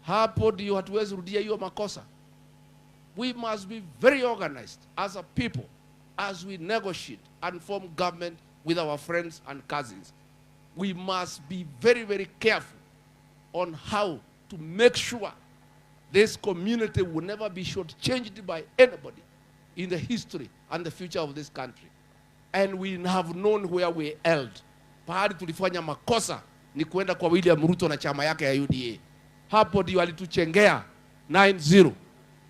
Hapo ndio hatuwezi rudia hiyo makosa. We must be very organized as a people as we negotiate and form government with our friends and cousins. We must be very, very careful on how to make sure this community will never be shortchanged by anybody in the history and the future of this country. And we have known where we held. Pahali tulifanya makosa ni kuenda kwa William Ruto na chama yake ya UDA. Hapo ndio alituchengea 9-0.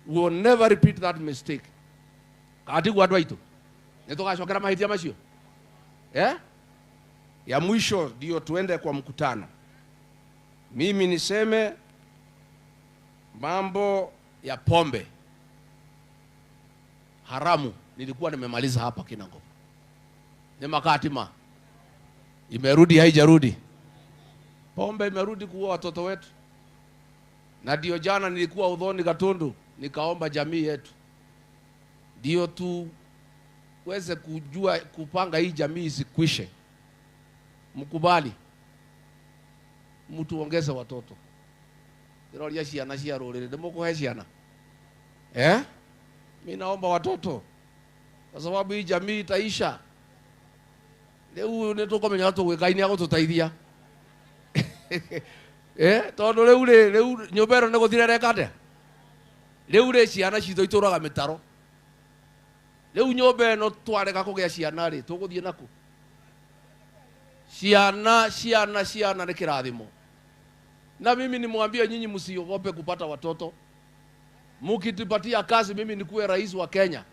We will never repeat that mistake. Katigu watu waitu. Netoka shokera mahitia mashio. Ya mwisho ndio tuende kwa mkutano. Mimi niseme mambo ya pombe haramu nilikuwa nimemaliza hapa Kinangop. Ni makatima. Imerudi haijarudi. Pombe imerudi kuua watoto wetu. Na ndio jana nilikuwa Udhoni Gatundu nikaomba jamii yetu ndio tuweze kujua kupanga hii jamii isikwishe. Mkubali mtu ongeze watoto. Ndio ciana cia rurire ndimukũhe ciana. Mimi naomba watoto kwa sababu hii jamii itaisha. Leo nitukomenya watu gwikaini ya gũtũteithia. Tondu rĩu nyũmba ĩno nĩ gũthirereka atĩa. Rĩu rĩ ciana citũ itũraga mĩtaro. Rĩu nyũmba ĩno twarega kũgĩa ciana rĩ tũgũthiĩ naku. Ciana ni kirathimo. Na mimi nimwambia nyinyi msiogope kupata watoto. Mkitupatia kazi mimi nikuwe rais wa Kenya.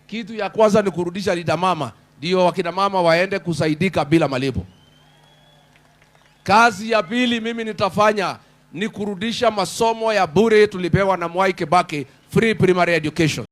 Kitu ya kwanza ni kurudisha linda mama. Ndio wakina mama waende kusaidika bila malipo. Kazi ya pili mimi nitafanya ni kurudisha masomo ya bure tulipewa na Mwai Kibaki, free primary education.